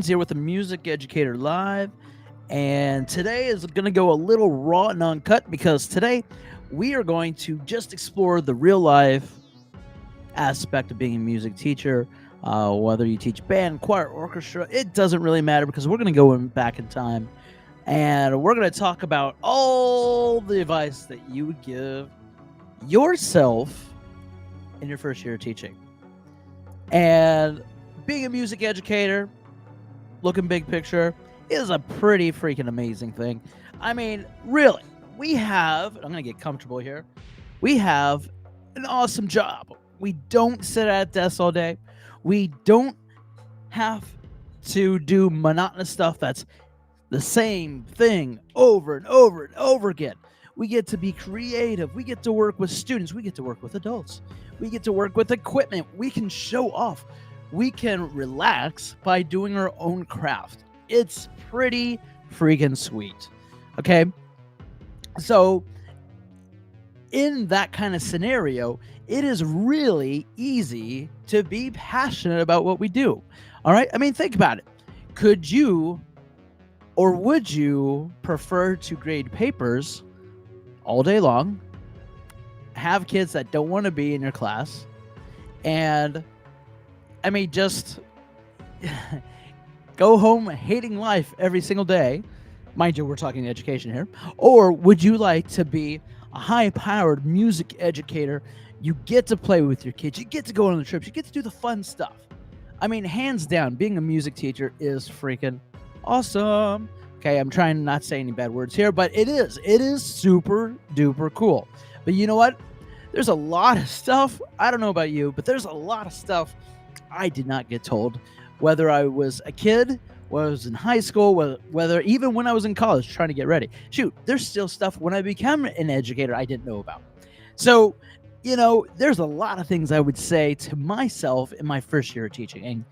Here with the Music Educator Live, and today is going to go a little raw and uncut because today we are going to just explore the real life aspect of being a music teacher. Whether you teach band, choir, orchestra, it doesn't really matter because we're going to go back in time and we're going to talk about all the advice that you would give yourself in your first year of teaching. And being a music educator, looking big picture, is a pretty freaking amazing thing. I mean, really, I'm going to get comfortable here. We have an awesome job. We don't sit at a desk all day. We don't have to do monotonous stuff that's the same thing over and over and over again. We get to be creative. We get to work with students. We get to work with adults. We get to work with equipment. We can show off. We can relax by doing our own craft. It's pretty freaking sweet. Okay? So, in that kind of scenario, it is really easy to be passionate about what we do. All right? I mean, think about it. Could you or would you prefer to grade papers all day long, have kids that don't want to be in your class, and I mean, just go home hating life every single day? Mind you, we're talking education here. Or would you like to be a high-powered music educator? You get to play with your kids. You get to go on the trips. You get to do the fun stuff. I mean, hands down, being a music teacher is freaking awesome. Okay, I'm trying not to say any bad words here, but it is. It is super duper cool. But you know what? There's a lot of stuff. I don't know about you, but there's a lot of stuff I did not get told, whether I was a kid, whether I was in high school, whether even when I was in college trying to get ready. Shoot, there's still stuff when I became an educator I didn't know about. So, there's a lot of things I would say to myself in my first year of teaching. And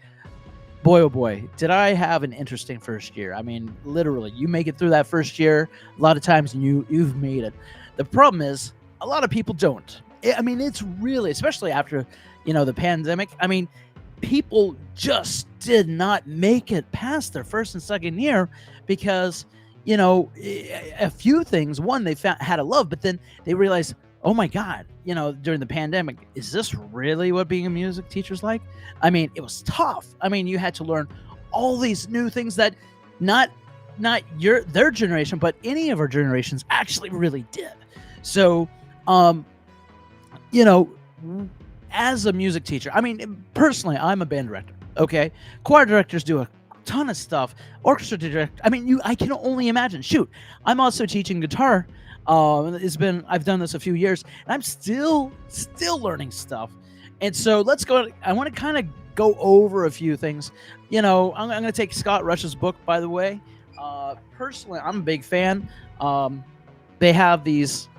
boy, oh boy, did I have an interesting first year. I mean, literally, you make it through that first year a lot of times and you've made it. The problem is a lot of people don't. I mean, it's really, especially after, the pandemic. I mean, people just did not make it past their first and second year because, a few things. One, they had a love, but then they realized, oh my God, during the pandemic, is this really what being a music teacher is like? I mean, it was tough. I mean, you had to learn all these new things that not their generation, but any of our generations actually really did. So, as a music teacher, I mean, personally, I'm a band director. Okay, choir directors do a ton of stuff. Orchestra director. I mean, I can only imagine. Shoot, I'm also teaching guitar. I've done this a few years, and I'm still learning stuff. And so let's go. I want to kind of go over a few things. I'm going to take Scott Rush's book, by the way. Personally, I'm a big fan. They have these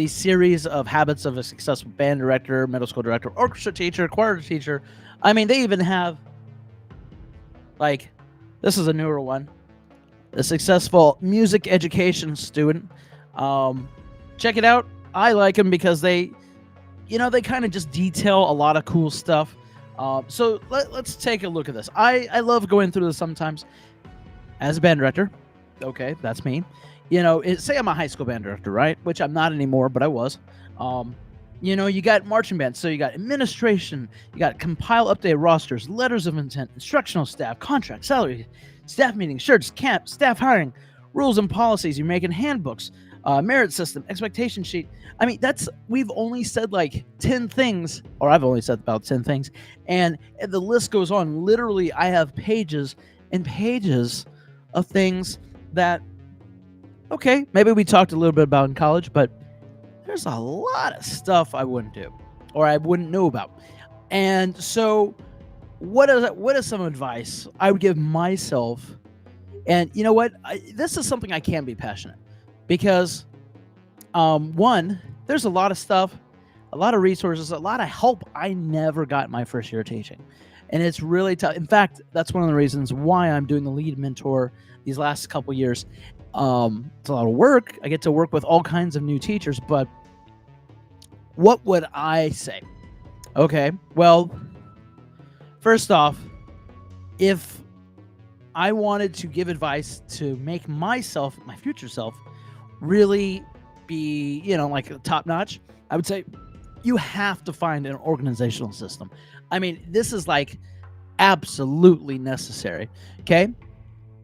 series of habits of a successful band director, middle school director, orchestra teacher, choir teacher. I mean, they even have, like, this is a newer one, the successful music education student. Check it out. I like them because they kind of just detail a lot of cool stuff. So let's take a look at this. I love going through this sometimes as a band director. Okay, that's me. Say I'm a high school band director, right? Which I'm not anymore, but I was. You got marching bands, so you got administration, you got compile update rosters, letters of intent, instructional staff, contract, salary, staff meetings, shirts, camp, staff hiring, rules and policies. You're making handbooks, merit system, expectation sheet. I mean, we've only said like 10 things, or I've only said about 10 things, and the list goes on. Literally, I have pages and pages of things that, okay, maybe we talked a little bit about in college, but there's a lot of stuff I wouldn't do or I wouldn't know about. And so what is some advice I would give myself? And you know what? This is something I can be passionate because, one, there's a lot of stuff, a lot of resources, a lot of help I never got in my first year of teaching. And it's really tough. In fact, that's one of the reasons why I'm doing the lead mentor these last couple years. It's a lot of work. I get to work with all kinds of new teachers, but what would I say? Okay, well, first off, if I wanted to give advice to make myself, my future self, really be, like top notch. I would say you have to find an organizational system. I mean, this is like absolutely necessary. Okay.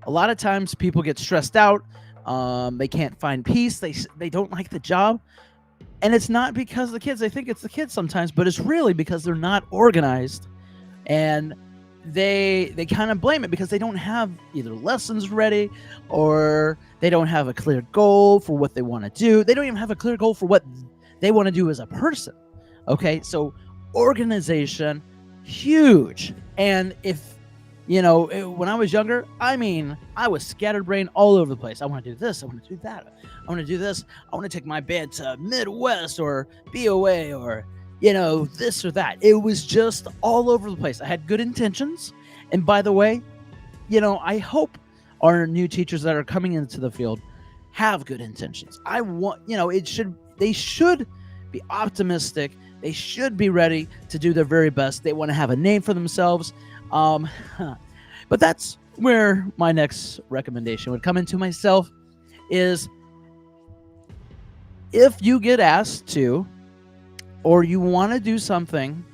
A lot of times people get stressed out. They can't find peace. They don't like the job. And it's not because of the kids. They think it's the kids sometimes, but it's really because they're not organized. And they kind of blame it because they don't have either lessons ready, or they don't have a clear goal for what they want to do. They don't even have a clear goal for what they want to do as a person. Okay, so organization, huge. And if when I was younger, I mean, I was scatterbrained all over the place. I want to do this, I want to do that, I want to do this, I want to take my band to Midwest or BOA or this or that. It was just all over the place. I had good intentions. And by the way, I hope our new teachers that are coming into the field have good intentions. I want, they should be optimistic. They should be ready to do their very best. They want to have a name for themselves. But that's where my next recommendation would come into myself is if you get asked to, or you want to do something,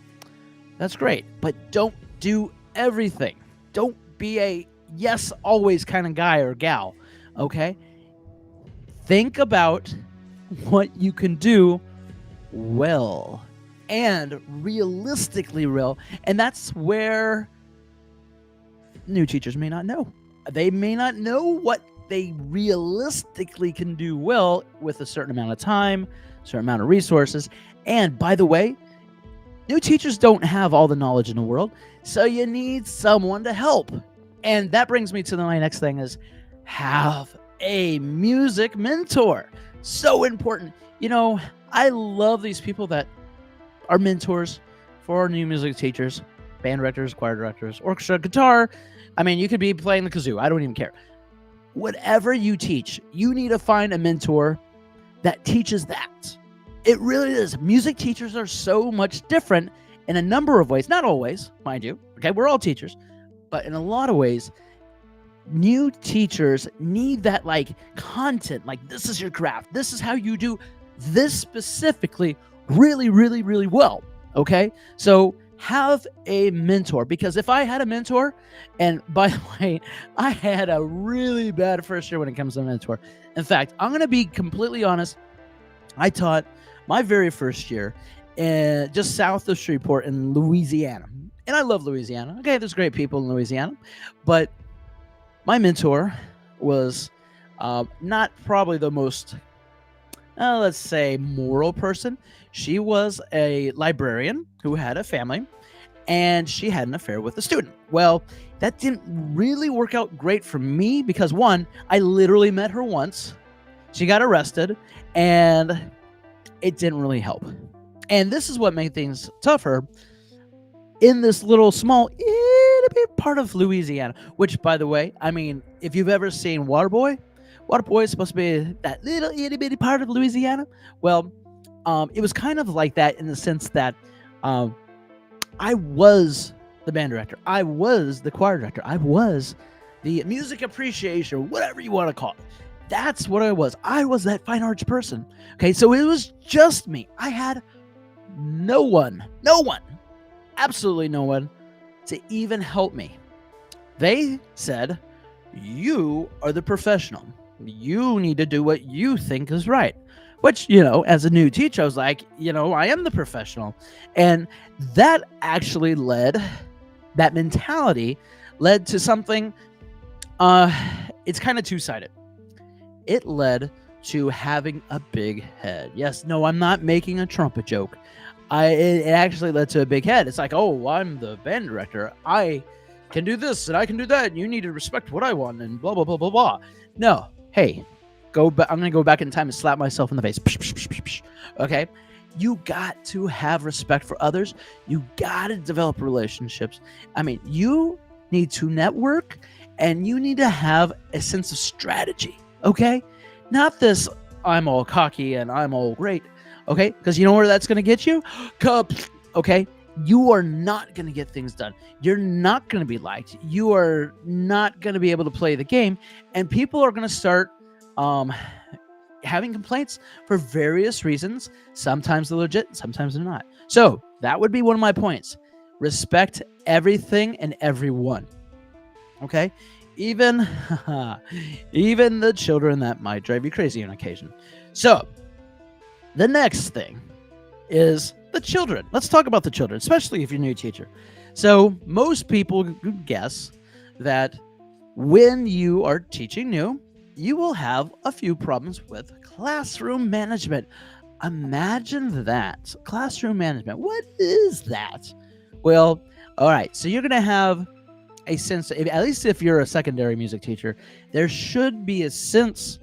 that's great, but don't do everything. Don't be a yes always kind of guy or gal, okay? Think about what you can do well and realistically well, and that's where new teachers may not know. They may not know what they realistically can do well with a certain amount of time, certain amount of resources. And by the way, new teachers don't have all the knowledge in the world, so you need someone to help. And that brings me to my next thing is have a music mentor. So important. I love these people that are mentors for our new music teachers, band directors, choir directors, orchestra, guitar. I mean, you could be playing the kazoo. I don't even care. Whatever you teach, you need to find a mentor that teaches that. It really is. Music teachers are so much different in a number of ways. Not always, mind you. Okay, we're all teachers. But in a lot of ways, new teachers need that content. Like, this is your craft. This is how you do this specifically really, really, really well. Okay? So have a mentor, because if I had a mentor, and by the way, I had a really bad first year when it comes to a mentor. In fact, I'm going to be completely honest. I taught my very first year just south of Shreveport in Louisiana. And I love Louisiana. Okay, there's great people in Louisiana. But my mentor was not probably the most, let's say, moral person. She was a librarian who had a family, and she had an affair with a student. Well, that didn't really work out great for me because, one, I literally met her once. She got arrested, and it didn't really help. And this is what made things tougher in this little small itty bit part of Louisiana, which, by the way, I mean, if you've ever seen Waterboy is supposed to be that little itty bitty part of Louisiana. Well, it was kind of like that in the sense that I was the band director. I was the choir director. I was the music appreciation, whatever you want to call it. That's what I was. I was that fine arts person. Okay, so it was just me. I had no one, absolutely no one to even help me. They said, you are the professional. You need to do what you think is right. Which, as a new teacher, I was like, I am the professional. And that actually that mentality led to something, it's kind of two-sided. It led to having a big head. Yes, no, I'm not making a trumpet joke. It actually led to a big head. It's like, oh, I'm the band director. I can do this and I can do that. And you need to respect what I want and blah, blah, blah, blah, blah. No, hey, I'm going to go back in time and slap myself in the face. Okay? You got to have respect for others. You got to develop relationships. I mean, you need to network and you need to have a sense of strategy. Okay? Not this, I'm all cocky and I'm all great. Okay? Because you know where that's going to get you? Okay? you are not going to get things done. You're not going to be liked. You are not going to be able to play the game. And people are going to start having complaints for various reasons. Sometimes they're legit, sometimes they're not. So that would be one of my points. Respect everything and everyone. Okay? Even the children that might drive you crazy on occasion. So the next thing is the children. Let's talk about the children, especially if you're a new teacher. So most people guess that when you are teaching new, you will have a few problems with classroom management. Imagine that. Classroom management. What is that? Well, all right. So you're going to have a sense, at least if you're a secondary music teacher, there should be a sense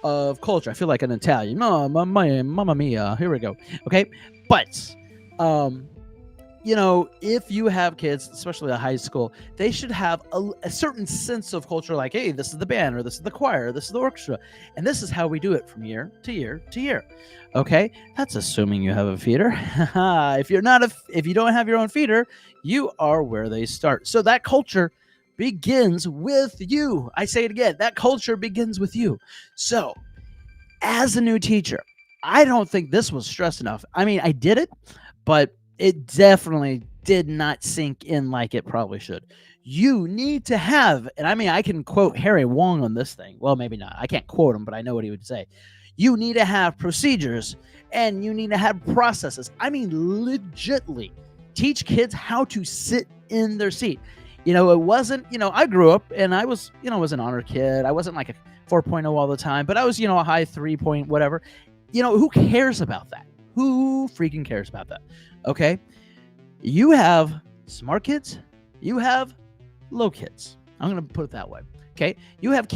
of culture. I feel like an Italian. Oh, mamma mia. Here we go. Okay. But, if you have kids, especially at high school, they should have a certain sense of culture, like, hey, this is the band, or this is the choir, or this is the orchestra, and this is how we do it from year to year to year. Okay, that's assuming you have a feeder. If you don't have your own feeder, you are where they start. So that culture begins with you. I say it again, that culture begins with you. So, as a new teacher, I don't think this was stressed enough. I mean, I did it, but it definitely did not sink in like it probably should. You need to have, and I mean, I can quote Harry Wong on this thing. Well, maybe not. I can't quote him, but I know what he would say. You need to have procedures and you need to have processes. I mean, legitly teach kids how to sit in their seat. It wasn't, I grew up and I was an honor kid. I wasn't like a 4.0 all the time, but I was, a high 3 point whatever. Who cares about that? Who freaking cares about that? Okay. You have smart kids. You have low kids. I'm going to put it that way. Okay. You have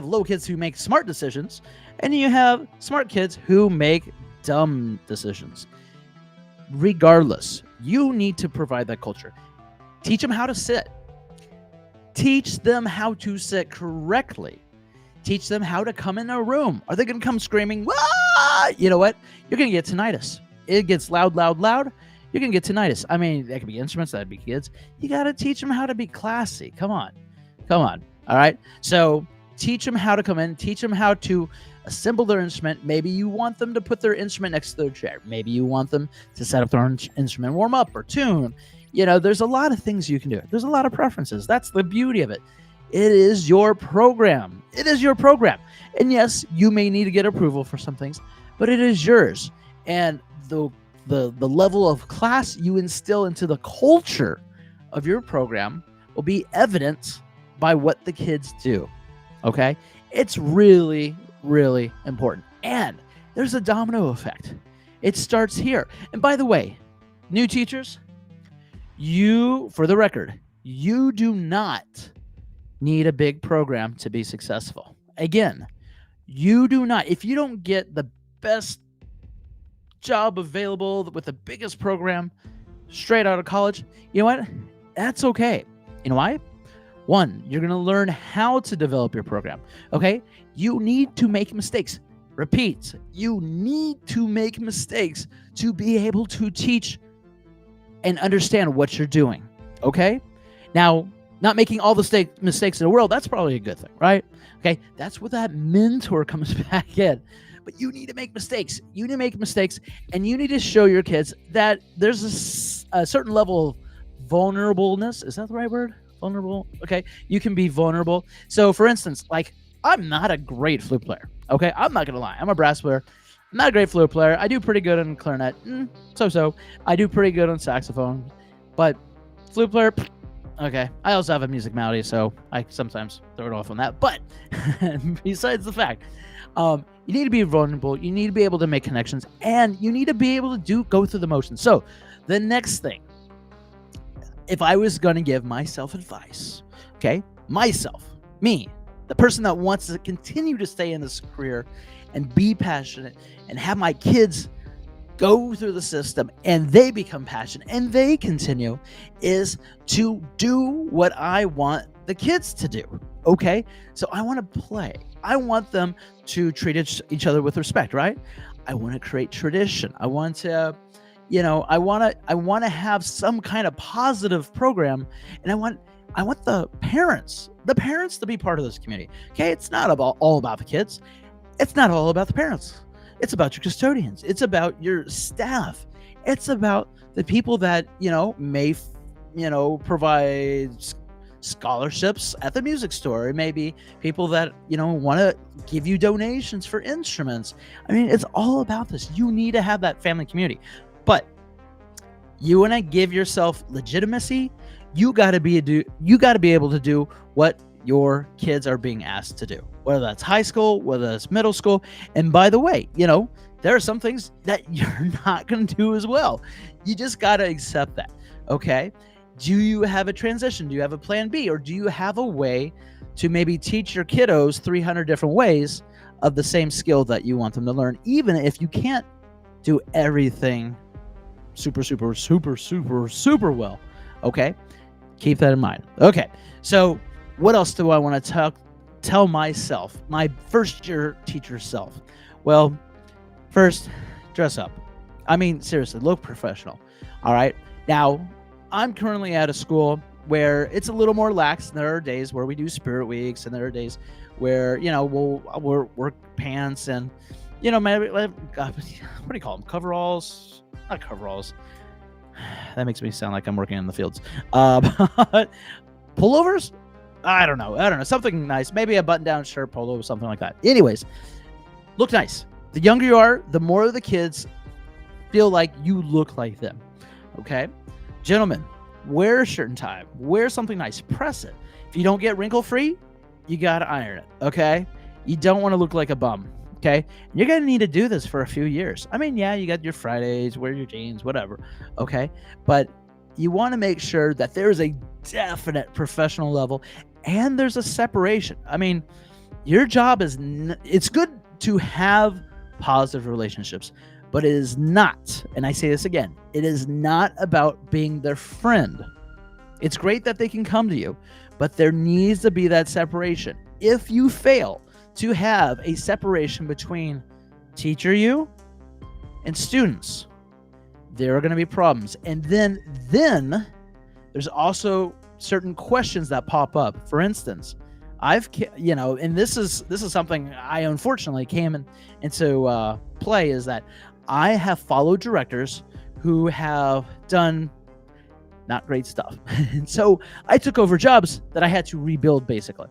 low kids who make smart decisions, and you have smart kids who make dumb decisions. Regardless, you need to provide that culture. Teach them how to sit. Teach them how to sit correctly. Teach them how to come in a room. Are they going to come screaming? Wah! You know what? You're going to get tinnitus. It gets loud, loud, loud. You're going to get tinnitus. I mean, that could be instruments. That could be kids. You got to teach them how to be classy. Come on. All right. So teach them how to come in. Teach them how to assemble their instrument. Maybe you want them to put their instrument next to their chair. Maybe you want them to set up their own instrument, warm up or tune. There's a lot of things you can do. There's a lot of preferences. That's the beauty of it. It is your program. And yes, you may need to get approval for some things, but it is yours. And the level of class you instill into the culture of your program will be evident by what the kids do. Okay? It's really, really important. And there's a domino effect. It starts here. And by the way, new teachers, for the record, you do not need a big program to be successful. Again, you do not. If you don't get the best job available with the biggest program straight out of college, you know what? That's okay. You know why? One, you're going to learn how to develop your program. Okay? You need to make mistakes. Repeat, you need to make mistakes to be able to teach and understand what you're doing. Okay? Now, not making all the mistakes in the world, that's probably a good thing, right? Okay? That's where that mentor comes back in. But you need to make mistakes. You need to make mistakes, and you need to show your kids that there's a certain level of vulnerableness. Is that the right word? Vulnerable? Okay. You can be vulnerable. So, for instance, like, I'm not a great flute player. Okay? I'm not going to lie. I'm a brass player. I'm not a great flute player. I do pretty good on clarinet. So. I do pretty good on saxophone. But flute player, okay. I also have a music malady, so I sometimes throw it off on that. But besides the fact, you need to be vulnerable. You need to be able to make connections, and you need to be able to go through the motions. So the next thing, if I was going to give myself advice, okay, me, the person that wants to continue to stay in this career and be passionate and have my kids go through the system and they become passionate and they continue, is to do what I want the kids to do. Okay? So I want to play. I want them to treat each other with respect, right? I want to create tradition. I want to, I want to have some kind of positive program, and I want the parents to be part of this community. Okay, it's not all about the kids. It's not all about the parents. It's about your custodians. It's about your staff. It's about the people that may provide scholarships at the music store. It may be people that want to give you donations for instruments. I mean, it's all about this. You need to have that family community, but you want to give yourself legitimacy. You got to be able to do what your kids are being asked to do, whether that's high school, whether that's middle school. And by the way, there are some things that you're not going to do as well. You just got to accept that. Okay. Do you have a transition? Do you have a plan B? Or do you have a way to maybe teach your kiddos 300 different ways of the same skill that you want them to learn, even if you can't do everything super, super, super, super, super well? Okay. Keep that in mind. Okay. So what else do I want to tell myself, my first year teacher self? Well, first, dress up. I mean, seriously, look professional. All right. Now, I'm currently at a school where it's a little more lax. There are days where we do spirit weeks, and there are days where, we'll work pants and, maybe, what do you call them? Coveralls? Not coveralls. That makes me sound like I'm working in the fields. But pullovers? I don't know. Something nice. Maybe a button-down shirt, polo, something like that. Anyways, look nice. The younger you are, the more the kids feel like you look like them. Okay? Gentlemen, wear a shirt and tie. Wear something nice. Press it. If you don't get wrinkle-free, you got to iron it. Okay? You don't want to look like a bum. Okay? You're going to need to do this for a few years. I mean, yeah, you got your Fridays, wear your jeans, whatever. Okay? But you want to make sure that there is a definite professional level and there's a separation. I mean, your job is, it's good to have positive relationships, but it is not, and I say this again, it is not about being their friend. It's great that they can come to you, but there needs to be that separation. If you fail to have a separation between teacher you and students, there are going to be problems. And then there's also certain questions that pop up. For instance, and this is something I unfortunately came into play, is that I have followed directors who have done not great stuff. And so I took over jobs that I had to rebuild, basically.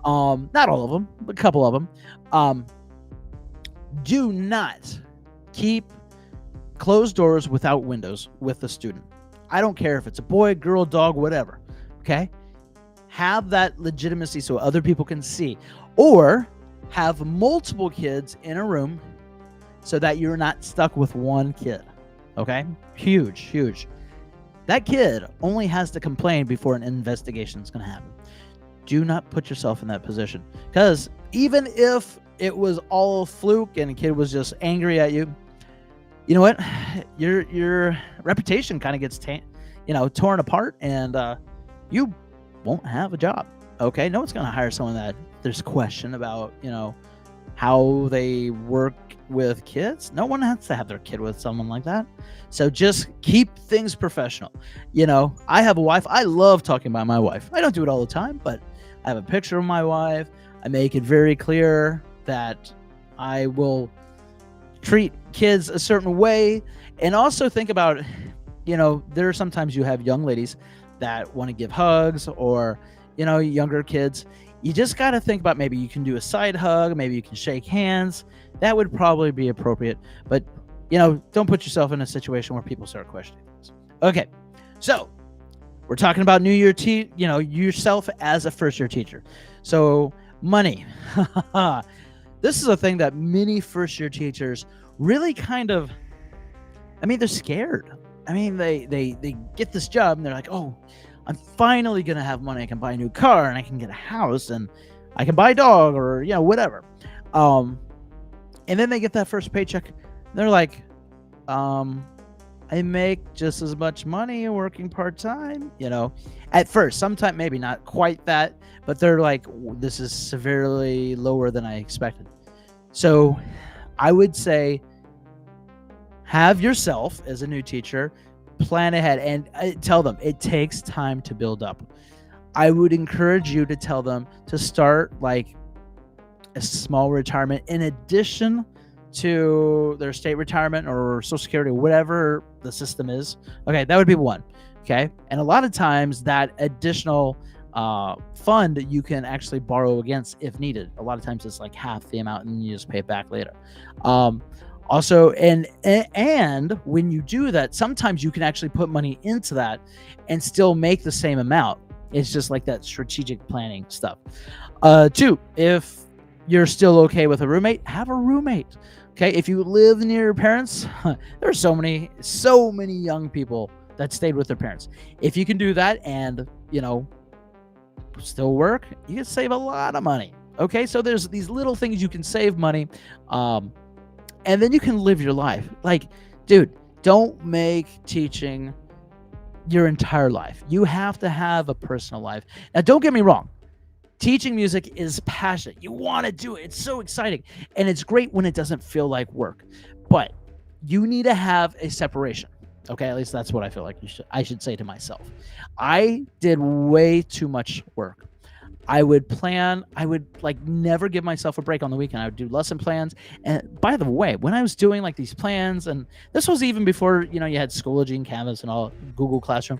Not all of them, but a couple of them. Do not keep closed doors without windows with a student. I don't care if it's a boy, girl, dog, whatever. Okay? Have that legitimacy so other people can see. Or have multiple kids in a room so that you're not stuck with one kid. Okay? Huge. That kid only has to complain before an investigation is going to happen. Do not put yourself in that position. Because even if it was all fluke and a kid was just angry at you, you know what? Your reputation kind of gets torn apart, and you won't have a job. Okay? No one's going to hire someone that there's a question about, how they work with kids. No one has to have their kid with someone like that. So just keep things professional. I have a wife. I love talking about my wife. I don't do it all the time, but I have a picture of my wife. I make it very clear that I will treat kids a certain way. And also think about, there are sometimes you have young ladies that want to give hugs, or, younger kids. You just got to think about, maybe you can do a side hug, maybe you can shake hands. That would probably be appropriate. But, don't put yourself in a situation where people start questioning things. Okay, so we're talking about New Year, yourself as a first-year teacher. So money. This is a thing that many first-year teachers really they're scared. They get this job and they're like, oh, I'm finally going to have money. I can buy a new car and I can get a house and I can buy a dog, or, whatever. And then they get that first paycheck. They're like, I make just as much money working part-time, at first. Sometimes maybe not quite that, but they're like, this is severely lower than I expected. So I would say have yourself as a new teacher plan ahead and tell them it takes time to build up. I would encourage you to tell them to start like a small retirement in addition to their state retirement or Social Security, whatever the system is. Okay, that would be one. Okay, and a lot of times that additional fund you can actually borrow against if needed. A lot of times it's like half the amount and you just pay it back later. Also, and when you do that, sometimes you can actually put money into that and still make the same amount. It's just like that strategic planning stuff. Two, if you're still okay with a roommate, have a roommate. Okay, if you live near your parents, there are so many young people that stayed with their parents. If you can do that and, still work, you can save a lot of money. Okay, so there's these little things you can save money, and then you can live your life. Like, dude, don't make teaching your entire life. You have to have a personal life. Now, don't get me wrong. Teaching music is passion. You want to do it. It's so exciting. And it's great when it doesn't feel like work. But you need to have a separation. Okay, at least that's what I feel like I should say to myself. I did way too much work. I would like never give myself a break on the weekend. I would do lesson plans. And by the way, when I was doing like these plans, and this was even before, you had Schoology and Canvas and all, Google Classroom,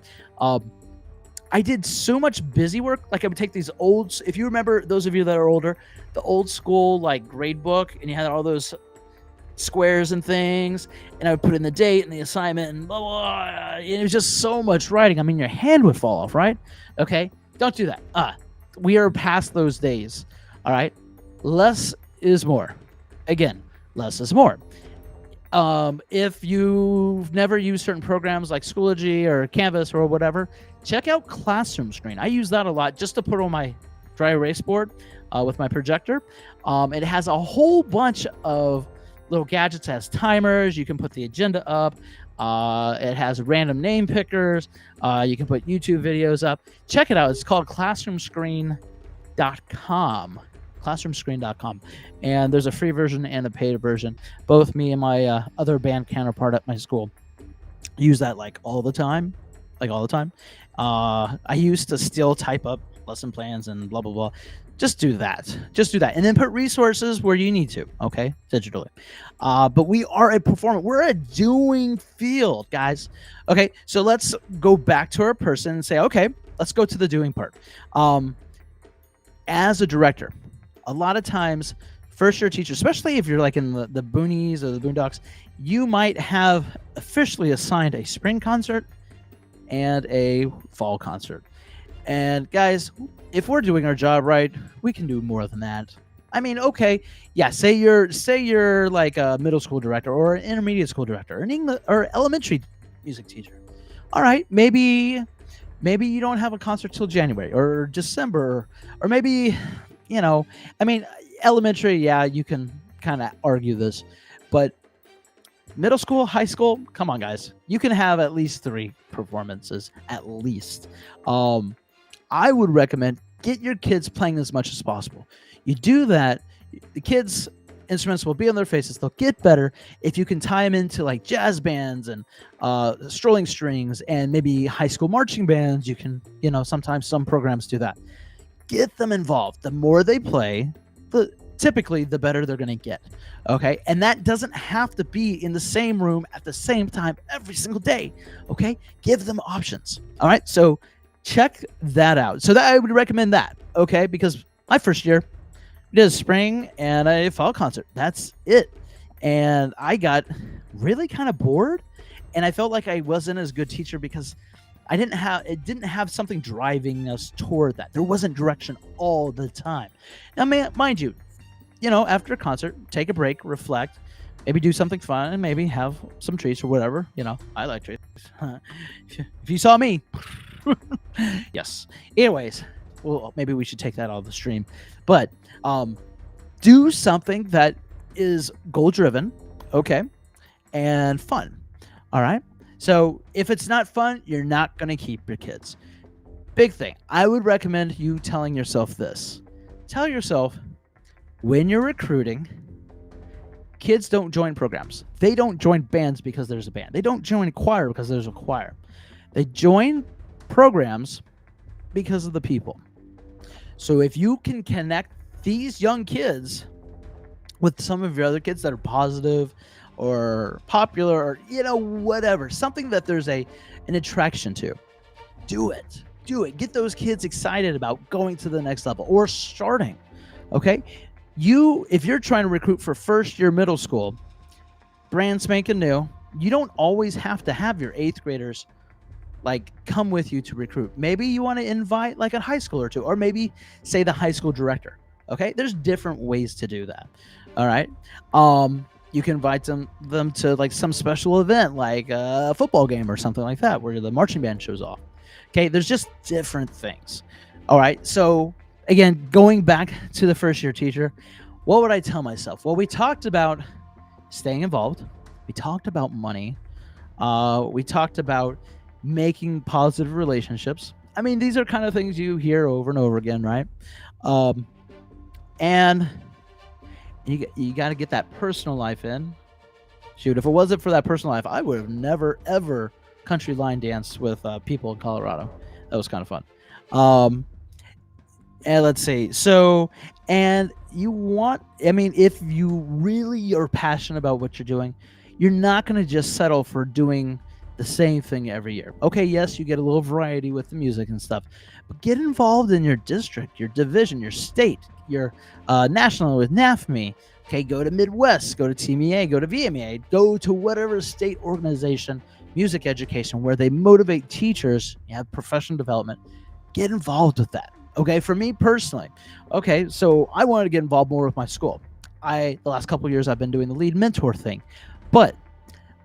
I did so much busy work. Like I would take these if you remember, those of you that are older, the old school like grade book, and you had all those squares and things, and I would put in the date and the assignment and blah, blah, blah, and it was just so much writing. I mean, your hand would fall off, right? Okay, don't do that. We are past those days. All right, less is more. Again, less is more. If you've never used certain programs like Schoology or Canvas or whatever, check out Classroom Screen. I use that a lot just to put on my dry erase board with my projector. It has a whole bunch of little gadgets. It has timers. You can put the agenda up. It has random name pickers. You can put YouTube videos up. Check it out. It's called classroomscreen.com. classroomscreen.com, and there's a free version and a paid version. Both me and my other band counterpart at my school use that like all the time. I used to still type up lesson plans and blah blah blah. Just do that, and then put resources where you need to, okay, digitally. But we are a performer. We're a doing field, guys. Okay, so let's go back to our person and say, okay, let's go to the doing part. As a director, a lot of times, first-year teachers, especially if you're like in the boonies or the boondocks, you might have officially assigned a spring concert and a fall concert. And guys, if we're doing our job right, we can do more than that. I mean, okay, yeah, say you're like a middle school director or an intermediate school director, an English or elementary music teacher. All right, maybe you don't have a concert till January or December, or maybe, I mean, elementary, yeah, you can kind of argue this, but middle school, high school, come on, guys, you can have at least 3 performances, at least. I would recommend get your kids playing as much as possible. You do that, the kids' instruments will be on their faces. They'll get better if you can tie them into like jazz bands and strolling strings and maybe high school marching bands. You can, sometimes some programs do that. Get them involved. The more they play, typically the better they're going to get. Okay. And that doesn't have to be in the same room at the same time every single day. Okay. Give them options. All right. So check that out. So that I would recommend that. Okay. Because my first year, we did a spring and a fall concert. That's it. And I got really kind of bored, and I felt like I wasn't as good teacher because it didn't have something driving us toward that. There wasn't direction all the time. Now, mind you, after a concert, take a break, reflect, maybe do something fun, and maybe have some treats or whatever. I like treats. If you saw me, yes. Anyways, well, maybe we should take that out of the stream. But do something that is goal-driven, okay, and fun. All right? So if it's not fun, you're not going to keep your kids. Big thing. I would recommend you telling yourself this. Tell yourself, when you're recruiting, Kids don't join programs. They don't join bands because there's a band. They don't join choir because there's a choir. They join programs because of the people. So if you can connect these young kids with some of your other kids that are positive or popular or whatever, something that there's an attraction to, do it. Get those kids excited about going to the next level or starting. Okay, if you're trying to recruit for first year middle school, brand spanking new, you don't always have to have your 8th graders like come with you to recruit. Maybe you want to invite like a high school or two, or maybe say the high school director. Okay, there's different ways to do that. All right, you can invite them to like some special event, like a football game or something like that, where the marching band shows off. Okay, there's just different things. All right, so again, going back to the first year teacher, what would I tell myself? Well, we talked about staying involved. We talked about money. We talked about making positive relationships. I mean, these are kind of things you hear over and over again, right? And you got to get that personal life in. Shoot, if it wasn't for that personal life, I would have never, ever country line danced with people in Colorado. That was kind of fun. And let's see. So, and if you really are passionate about what you're doing, you're not going to just settle for doing the same thing every year. Okay, yes, you get a little variety with the music and stuff, but get involved in your district, your division, your state, your national with NAFME. Okay, go to Midwest, go to TMEA, go to VMEA, go to whatever state organization, music education, where they motivate teachers, you have professional development. Get involved with that. Okay, for me personally, okay, so I wanted to get involved more with my school. The last couple of years I've been doing the lead mentor thing, but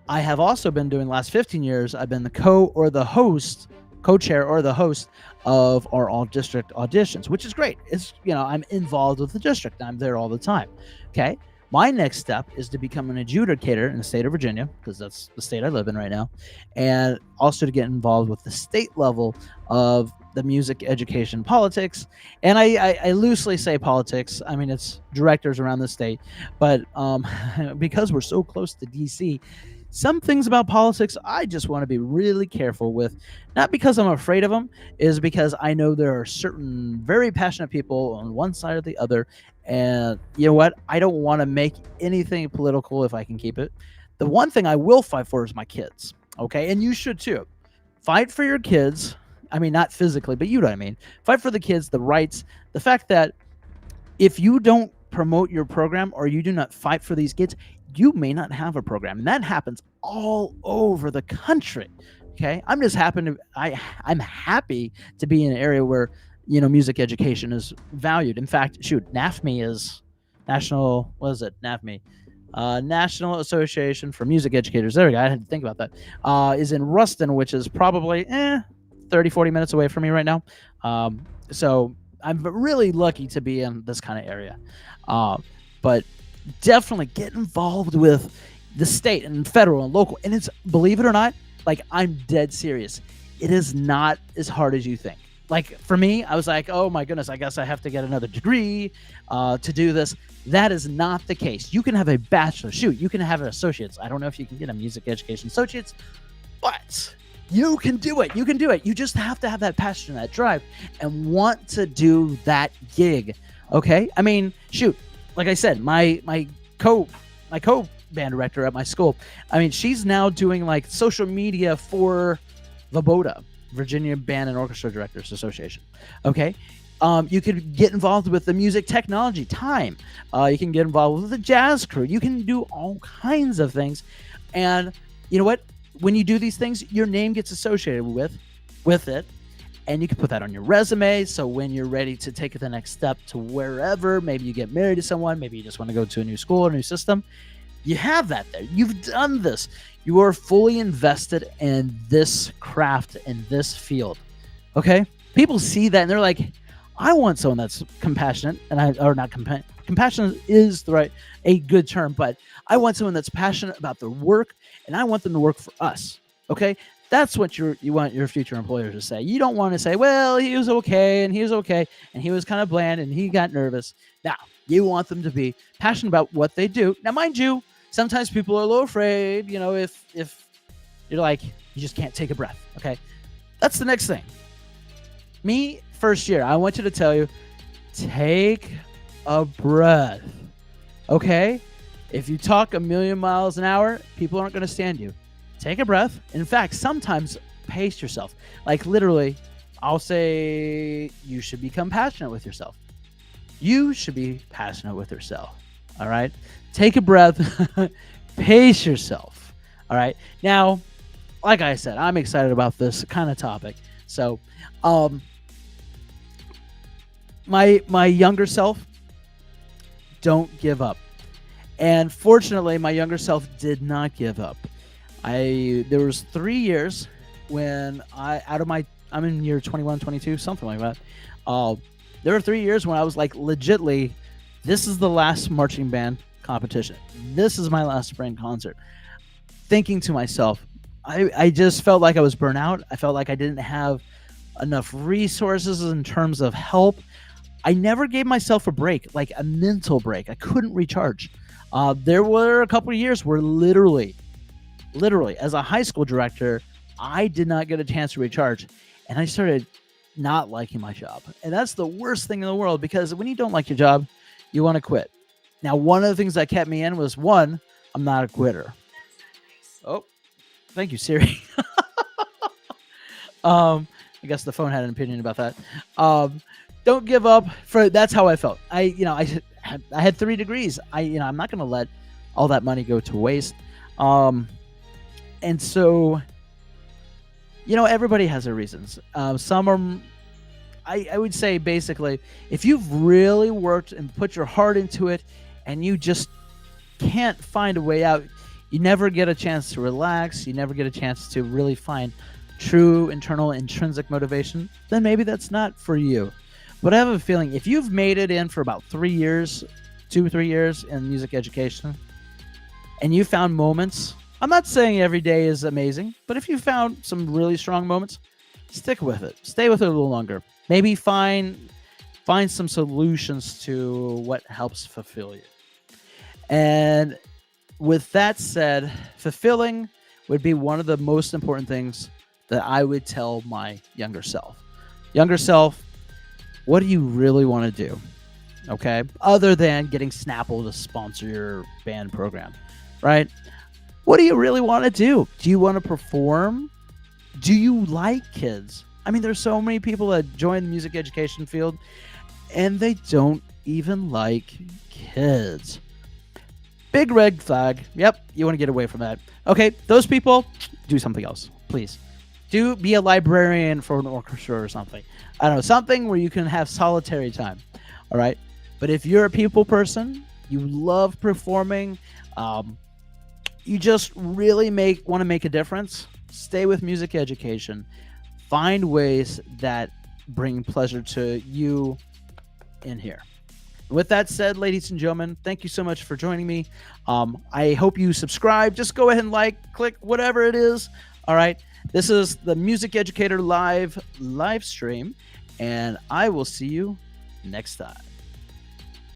I have also been doing the last 15 years, I've been the co-chair or the host of our all district auditions, which is great. It's, I'm involved with the district. I'm there all the time. Okay. My next step is to become an adjudicator in the state of Virginia, because that's the state I live in right now, and also to get involved with the state level of the music education politics. And I loosely say politics. I mean, it's directors around the state, but because we're so close to DC, some things about politics I just want to be really careful with, not because I'm afraid of them, is because I know there are certain very passionate people on one side or the other, and you know what? I don't want to make anything political if I can keep it. The one thing I will fight for is my kids, okay? And you should too. Fight for your kids. I mean, not physically, but you know what I mean. Fight for the kids, the rights, the fact that if you don't promote your program or you do not fight for these kids, you may not have a program. And that happens all over the country. Okay. I'm happy to be in an area where, music education is valued. In fact, NAFME is National Association for Music Educators. There we go. I had to think about that. Is in Ruston, which is probably 30, 40 minutes away from me right now. So I'm really lucky to be in this kind of area. But definitely get involved with the state and federal and local. And it's, believe it or not, like, I'm dead serious. It is not as hard as you think. Like, for me, I was like, oh my goodness, I guess I have to get another degree to do this. That is not the case. You can have a bachelor's. You can have an associate's. I don't know if you can get a music education associate's, but you can do it. You can do it. You just have to have that passion, that drive, and want to do that gig. Okay? I mean, like I said, my co-band director at my school, I mean, she's now doing like social media for VBOTA, Virginia Band and Orchestra Directors Association. Okay. You could get involved with the music technology time. You can get involved with the jazz crew. You can do all kinds of things. And you know what? When you do these things, your name gets associated with it. And you can put that on your resume. So when you're ready to take the next step to wherever, maybe you get married to someone, maybe you just want to go to a new school or a new system, you have that there. You've done this. You are fully invested in this craft, in this field. Okay? People see that and they're like, I want someone that's compassionate, compassionate is a good term, but I want someone that's passionate about their work, and I want them to work for us. Okay? That's what you want your future employer to say. You don't want to say, well, he was okay, and he was kind of bland, and he got nervous. Now, You want them to be passionate about what they do. Now, mind you, sometimes people are a little afraid, if you're like, you just can't take a breath. Okay. That's the next thing. Me, first year, I want you to tell you, take a breath. Okay? If you talk a million miles an hour, people aren't going to stand you. Take a breath. In fact, sometimes pace yourself. Like literally, I'll say you should become passionate with yourself. You should be passionate with yourself. All right? Take a breath. Pace yourself. All right? Now, like I said, I'm excited about this kind of topic. So, my younger self, don't give up. And fortunately, my younger self did not give up. There was 3 years when I'm in year 21, 22, something like that. There were 3 years when I was like, legitly, this is the last marching band competition. This is my last spring concert. Thinking to myself, I just felt like I was burnt out. I felt like I didn't have enough resources in terms of help. I never gave myself a break, like a mental break. I couldn't recharge. There were a couple of years where literally, as a high school director, I did not get a chance to recharge. And I started not liking my job. And that's the worst thing in the world, because when you don't like your job, you want to quit. Now, one of the things that kept me in was, one, I'm not a quitter. Oh, thank you, Siri. I guess the phone had an opinion about that. Don't give up. That's how I felt. I had 3 degrees. I'm not going to let all that money go to waste. And so, everybody has their reasons. Some are, I would say, basically, if you've really worked and put your heart into it and you just can't find a way out, you never get a chance to relax. You never get a chance to really find true internal intrinsic motivation, then maybe that's not for you. But I have a feeling if you've made it in for about 3 years, 2 or 3 years in music education, and you found moments, I'm not saying every day is amazing, but if you found some really strong moments, stick with it. Stay with it a little longer. Maybe find some solutions to what helps fulfill you. And with that said, fulfilling would be one of the most important things that I would tell my younger self. Younger self, what do you really want to do? Okay? Other than getting Snapple to sponsor your band program, right? What do you really want to do? Do you want to perform? Do you like kids? I mean, there's so many people that join the music education field and they don't even like kids. Big red flag. Yep, you want to get away from that. Okay, those people, do something else, please. Do be a librarian for an orchestra or something. I don't know, something where you can have solitary time. All right? But if you're a people person, you love performing, you just really want to make a difference, stay with music education. Find ways that bring pleasure to you in here. With that said, ladies and gentlemen, thank you so much for joining me. I hope you subscribe. Just go ahead and click, whatever it is. All right. This is the Music Educator live stream, and I will see you next time.